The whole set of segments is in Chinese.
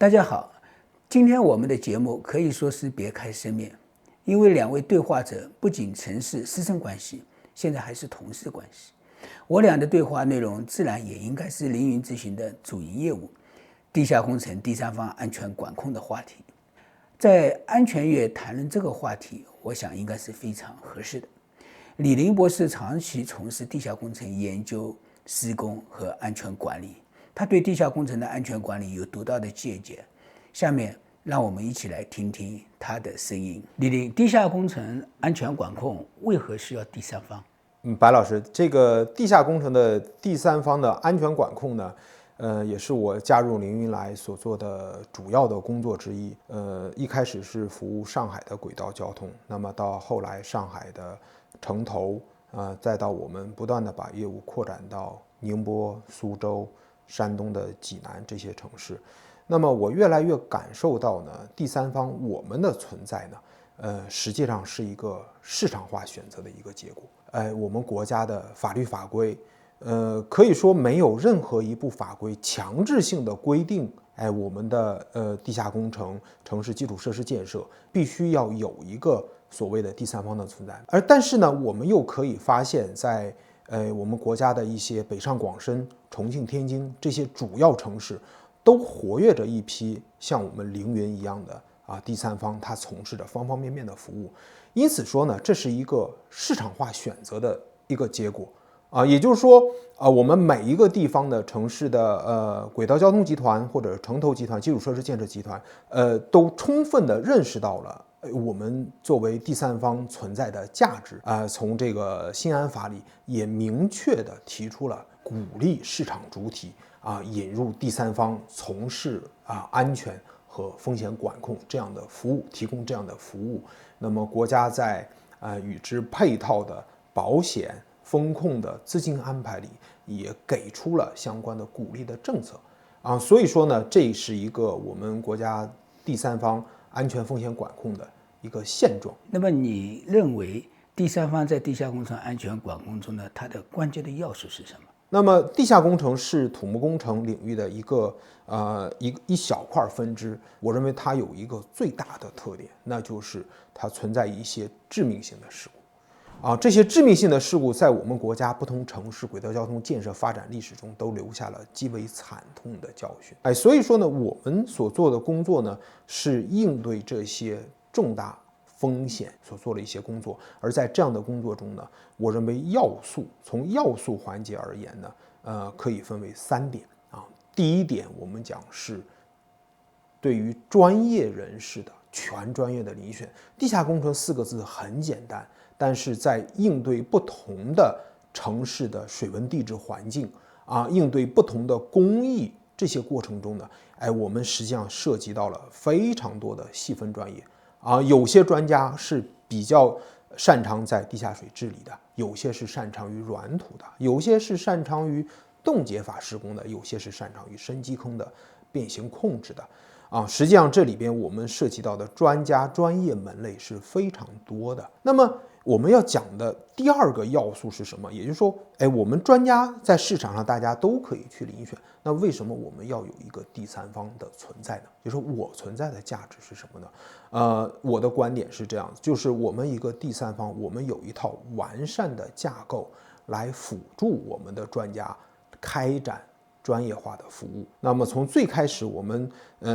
大家好，今天我们的节目可以说是别开生面，因为两位对话者不仅曾是师生关系，现在还是同事关系。我俩的对话内容自然也应该是凌云咨询的主营业务——地下工程第三方安全管控的话题。在安全月谈论这个话题，我想应该是非常合适的。李林博士长期从事地下工程研究、施工和安全管理，他对地下工程的安全管理有独到的见解。下面让我们一起来听听他的声音。李林，地下工程安全管控为何需要第三方？白老师，这个地下工程的第三方的安全管控呢，也是我加入凌云来所做的主要的工作之一。一开始是服务上海的轨道交通，那么到后来上海的城投，再到我们不断的把业务扩展到宁波、苏州、山东的济南这些城市。那么我越来越感受到呢，第三方我们的存在呢，实际上是一个市场化选择的一个结果。我们国家的法律法规，可以说没有任何一部法规强制性的规定，我们的地下工程、城市基础设施建设必须要有一个所谓的第三方的存在。但是呢，我们又可以发现，在我们国家的一些北上广深、重庆、天津这些主要城市，都活跃着一批像我们凌云一样的第三方，它从事着方方面面的服务。因此说呢，这是一个市场化选择的一个结果也就是说我们每一个地方的城市的轨道交通集团或者城投集团、基础设施建设集团，都充分的认识到了我们作为第三方存在的价值从这个新安法里也明确的提出了鼓励市场主体引入第三方从事安全和风险管控这样的服务，提供这样的服务。那么国家在与之配套的保险风控的资金安排里，也给出了相关的鼓励的政策所以说呢，这是一个我们国家第三方安全风险管控的一个现状。那么你认为第三方在地下工程安全管控中呢，它的关键的要素是什么？那么地下工程是土木工程领域的一小块分支，我认为它有一个最大的特点，那就是它存在一些致命性的事故这些致命性的事故在我们国家不同城市轨道交通建设发展历史中都留下了极为惨痛的教训所以说呢，我们所做的工作呢，是应对这些重大风险所做的一些工作。而在这样的工作中呢，我认为从要素环节而言呢，可以分为3点第一点，我们讲是对于专业人士的全专业的遴选。地下工程4个字很简单，但是在应对不同的城市的水文地质环境应对不同的工艺这些过程中呢，我们实际上涉及到了非常多的细分专业有些专家是比较擅长在地下水治理的，有些是擅长于软土的，有些是擅长于冻结法施工的，有些是擅长于深基坑的变形控制的实际上这里边我们涉及到的专家专业门类是非常多的。那么我们要讲的第2个要素是什么？也就是说我们专家在市场上大家都可以去遴选，那为什么我们要有一个第三方的存在呢？就是说我存在的价值是什么呢？我的观点是这样子，就是我们一个第三方，我们有一套完善的架构来辅助我们的专家开展专业化的服务。那么从最开始我们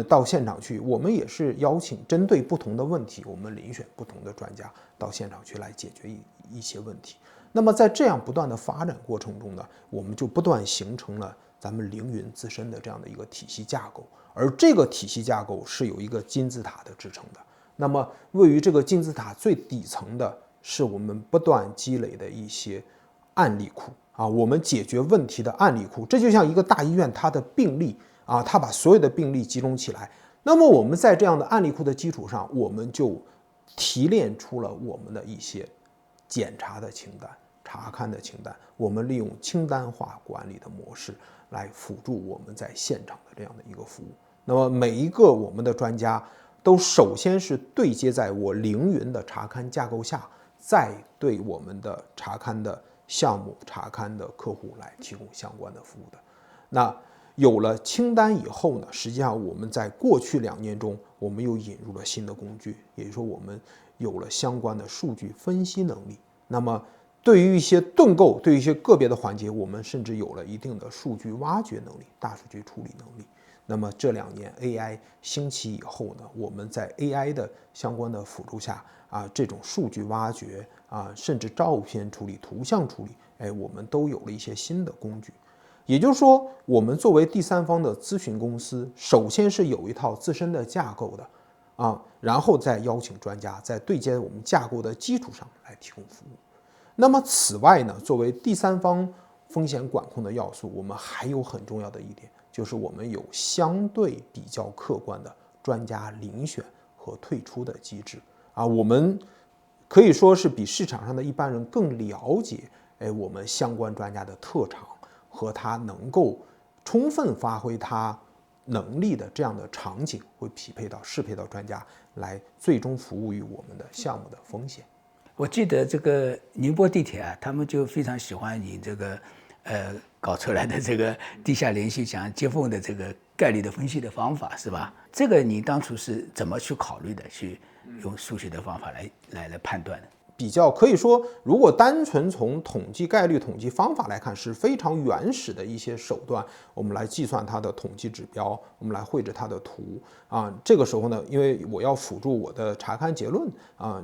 到现场去，我们也是邀请针对不同的问题，我们遴选不同的专家到现场去来解决一些问题。那么在这样不断的发展过程中呢，我们就不断形成了咱们凌云自身的这样的一个体系架构。而这个体系架构是有一个金字塔的支撑的。那么位于这个金字塔最底层的是我们不断积累的一些案例库我们解决问题的案例库。这就像一个大医院，它的病例它把所有的病例集中起来，那么我们在这样的案例库的基础上，我们就提炼出了我们的一些检查的清单、查看的清单，我们利用清单化管理的模式来辅助我们在现场的这样的一个服务。那么每一个我们的专家都首先是对接在我凌云的查勘架构下，再对我们的查勘的项目、查勘的客户来提供相关的服务的。那有了清单以后呢，实际上我们在过去2年中，我们又引入了新的工具，也就是说我们有了相关的数据分析能力。那么对于一些盾构，对于一些个别的环节，我们甚至有了一定的数据挖掘能力、大数据处理能力。那么这2年 AI 兴起以后呢，我们在 AI 的相关的辅助下这种数据挖掘甚至照片处理、图像处理，我们都有了一些新的工具。也就是说，我们作为第三方的咨询公司，首先是有一套自身的架构的然后再邀请专家，在对接我们架构的基础上来提供服务。那么此外呢，作为第三方风险管控的要素，我们还有很重要的一点，就是我们有相对比较客观的专家遴选和退出的机制我们可以说是比市场上的一般人更了解我们相关专家的特长和他能够充分发挥他能力的这样的场景，会适配到专家来最终服务于我们的项目的风险。我记得这个宁波地铁他们就非常喜欢你这个搞出来的这个地下连续墙接缝的这个概率的分析的方法，是吧？这个你当初是怎么去考虑的？去用数学的方法来判断的？比较可以说，如果单纯从统计概率统计方法来看，是非常原始的一些手段，我们来计算它的统计指标，我们来绘制它的图这个时候呢，因为我要辅助我的查勘结论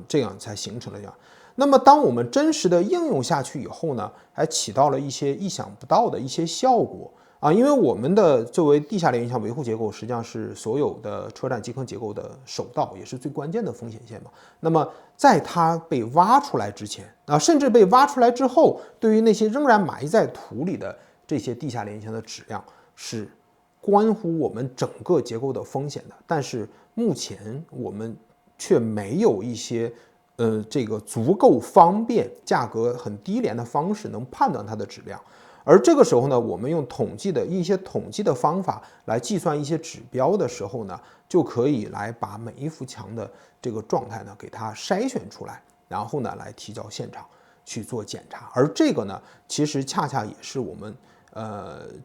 这样才形成了这样。那么当我们真实的应用下去以后呢，还起到了一些意想不到的一些效果因为我们的作为地下连续墙维护结构，实际上是所有的车站基坑结构的首道，也是最关键的风险线嘛。那么在它被挖出来之前甚至被挖出来之后，对于那些仍然埋在土里的这些地下连续墙的质量，是关乎我们整个结构的风险的。但是目前我们却没有一些这个足够方便、价格很低廉的方式能判断它的质量。而这个时候呢，我们用一些统计的方法来计算一些指标的时候呢，就可以来把每一幅墙的这个状态呢给它筛选出来，然后呢来提交现场去做检查。而这个呢，其实恰恰也是我们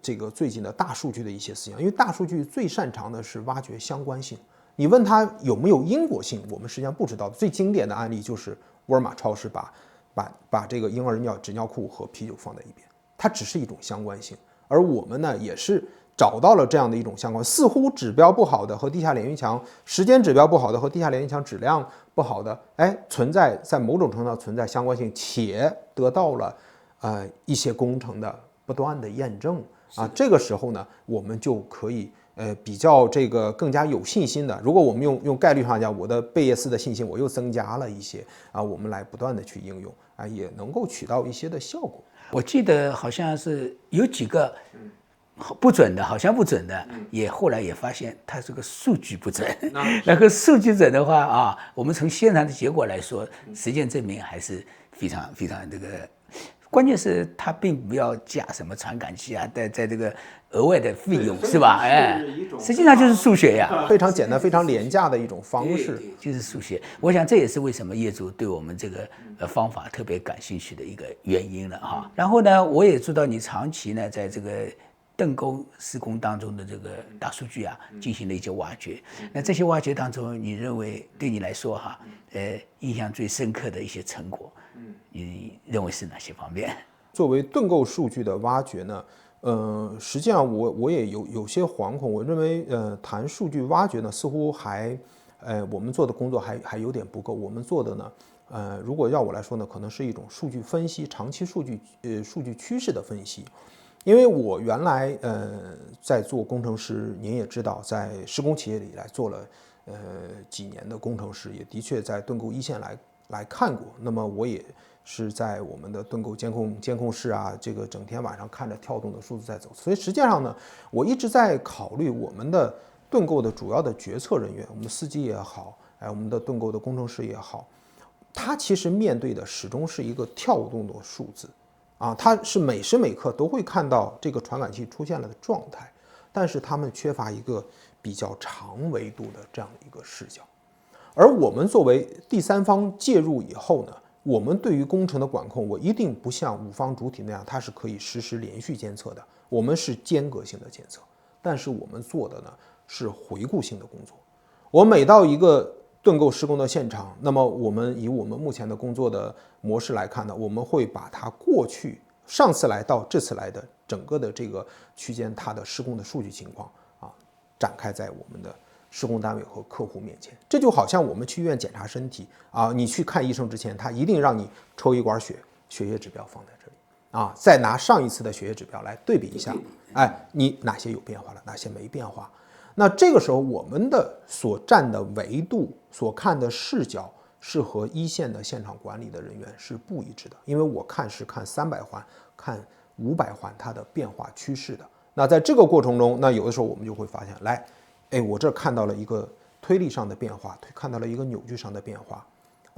这个最近的大数据的一些思想，因为大数据最擅长的是挖掘相关性。你问它有没有因果性，我们实际上不知道。最经典的案例就是沃尔玛超市把这个婴儿纸尿裤和啤酒放在一边。它只是一种相关性，而我们呢也是找到了这样的一种相关，似乎指标不好的和地下连续墙时间指标不好的和地下连续墙质量不好的，在某种程度上存在相关性，且得到了一些工程的不断的验证这个时候呢，我们就可以比较这个更加有信心的。如果我们用概率上讲，我的贝叶斯的信心我又增加了一些我们来不断的去应用也能够取到一些的效果。我记得好像是有几个不准的，好像不准的，后来也发现它这个数据不准。那个数据准的话我们从现场的结果来说，实践证明还是非常非常这个。关键是它并不要加什么传感器在这个额外的费用，是吧？实际上就是数学呀，非常简单、非常廉价的一种方式，就是数学。我想这也是为什么业主对我们这个方法特别感兴趣的一个原因了然后呢，我也知道你长期呢在这个盾构施工当中的这个大数据进行了一些挖掘。那这些挖掘当中，你认为对你来说印象最深刻的一些成果，你认为是哪些方面？作为盾构数据的挖掘呢，实际上我也有些惶恐。我认为谈数据挖掘呢，似乎我们做的工作还有点不够。我们做的呢，如果要我来说呢，可能是一种数据分析，长期数据趋势的分析。因为我原来在做工程师，您也知道，在施工企业里来做了几年的工程师，也的确在盾构一线来看过。那么我也是在我们的盾构监控室这个整天晚上看着跳动的数字在走。所以实际上呢，我一直在考虑我们的盾构的主要的决策人员，我们的司机也好，我们的盾构的工程师也好，他其实面对的始终是一个跳动的数字。他是每时每刻都会看到这个传感器出现了的状态，但是他们缺乏一个比较长维度的这样的一个视角。而我们作为第三方介入以后呢，我们对于工程的管控，我一定不像五方主体那样，它是可以实时连续监测的，我们是间隔性的监测。但是我们做的呢是回顾性的工作。我每到一个盾构施工的现场，那么我们以我们目前的工作的模式来看呢，我们会把它过去上次来到这次来的整个的这个区间它的施工的数据情况展开在我们的施工单位和客户面前。这就好像我们去医院检查身体你去看医生之前，他一定让你抽一管血，血液指标放在这里再拿上一次的血液指标来对比一下，你哪些有变化了，哪些没变化。那这个时候我们的所占的维度，所看的视角是和一线的现场管理的人员是不一致的，因为我看是看300环、看500环它的变化趋势的。那在这个过程中，那有的时候我们就会发现，我这看到了一个推力上的变化，看到了一个扭矩上的变化。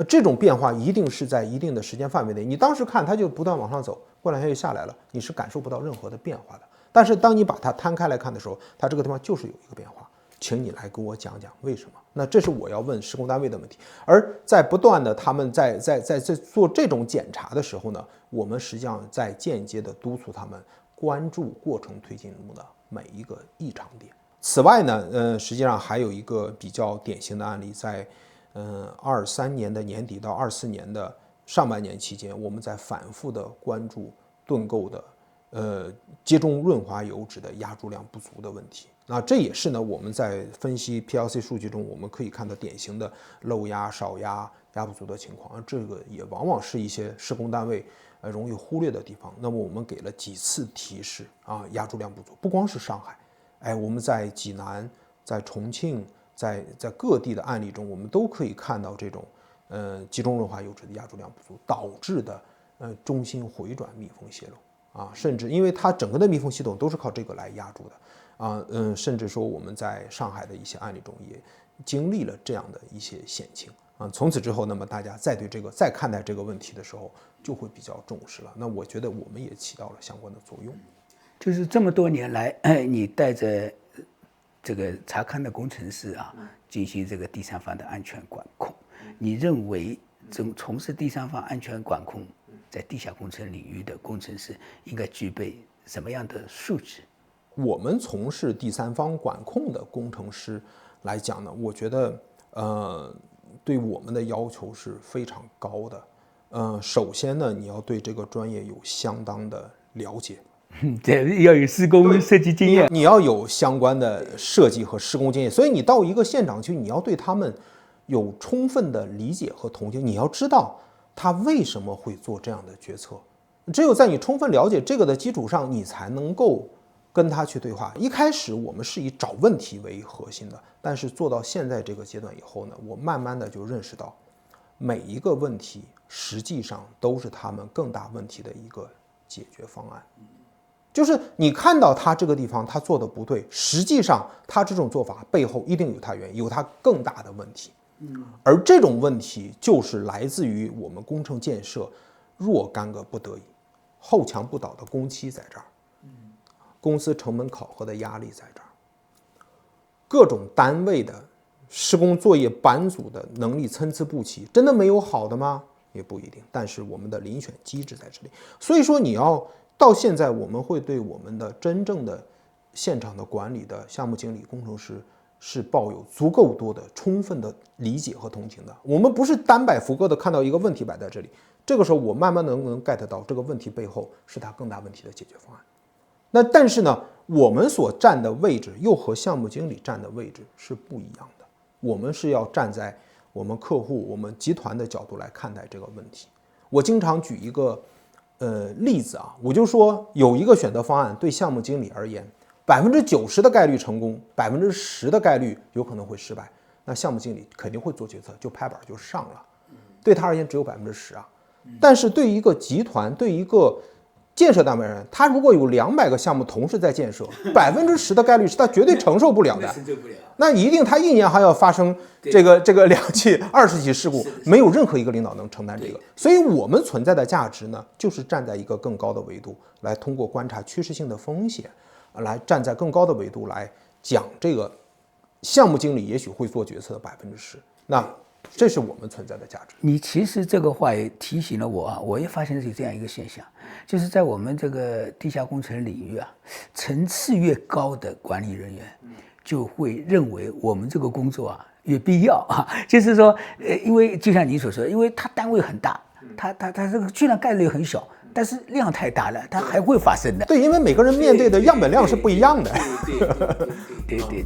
这种变化一定是在一定的时间范围内，你当时看它就不断往上走，过两天就下来了，你是感受不到任何的变化的。但是当你把它摊开来看的时候，它这个地方就是有一个变化，请你来给我讲讲为什么。那这是我要问施工单位的问题。而在不断的他们在做这种检查的时候呢，我们实际上在间接的督促他们关注过程推进中的每一个异常点。此外呢，实际上还有一个比较典型的案例，在23年的年底到24年的上半年期间，我们在反复的关注盾构的接中润滑油脂的压铸量不足的问题。那这也是呢我们在分析 PLC 数据中我们可以看到典型的漏压、少压、压不足的情况。这个也往往是一些施工单位容易忽略的地方。那么我们给了几次提示压铸量不足，不光是上海，我们在济南、在重庆、在各地的案例中，我们都可以看到这种集中润滑油脂的压铸量不足导致的中心回转密封泄漏。甚至因为它整个的密封系统都是靠这个来压住的甚至说我们在上海的一些案例中也经历了这样的一些险情从此之后，那么大家再看待这个问题的时候，就会比较重视了。那我觉得我们也起到了相关的作用。就是这么多年来，你带着这个查勘的工程师进行这个第三方的安全管控，你认为从事第三方安全管控在地下工程领域的工程师应该具备什么样的素质？我们从事第三方管控的工程师来讲呢，我觉得对我们的要求是非常高的。首先呢，你要对这个专业有相当的了解，这要有施工设计经验，你要有相关的设计和施工经验。所以你到一个现场去，你要对他们有充分的理解和同情，你要知道他为什么会做这样的决策。只有在你充分了解这个的基础上，你才能够跟他去对话。一开始我们是以找问题为核心的，但是做到现在这个阶段以后呢，我慢慢的就认识到，每一个问题实际上都是他们更大问题的一个解决方案。就是你看到他这个地方他做的不对，实际上他这种做法背后一定有他原因，有他更大的问题。而这种问题就是来自于我们工程建设若干个不得已，后墙不倒的工期在这儿，公司成本考核的压力在这儿，各种单位的施工作业班组的能力参差不齐，真的没有好的吗？也不一定。但是我们的遴选机制在这里，所以说你要到现在，我们会对我们的真正的现场的管理的项目经理、工程师是抱有足够多的、充分的理解和同情的。我们不是单摆浮歌的看到一个问题摆在这里，这个时候我慢慢能 get 到这个问题背后是它更大问题的解决方案。那但是呢，我们所站的位置又和项目经理站的位置是不一样的。我们是要站在我们客户、我们集团的角度来看待这个问题。我经常举一个例子我就说有一个选择方案对项目经理而言，90%的概率成功，10%的概率有可能会失败，那项目经理肯定会做决策，就拍板就上了。对他而言只有10%但是对于一个集团，对于一个建设单位而言，他如果有200个项目同时在建设，10%的概率是他绝对承受不了的。那一定他一年还要发生这个2起、20起事故，没有任何一个领导能承担这个。所以我们存在的价值呢，就是站在一个更高的维度，来通过观察趋势性的风险，来站在更高的维度来讲这个项目经理也许会做决策的10%。那这是我们存在的价值。你其实这个话也提醒了我啊，我也发现有这样一个现象，就是在我们这个地下工程领域啊，层次越高的管理人员就会认为我们这个工作啊越必要啊，就是说，因为就像你所说的，因为它单位很大，它这个虽然概率很小，但是量太大了，它还会发生的。对，因为每个人面对的样本量是不一样的。对。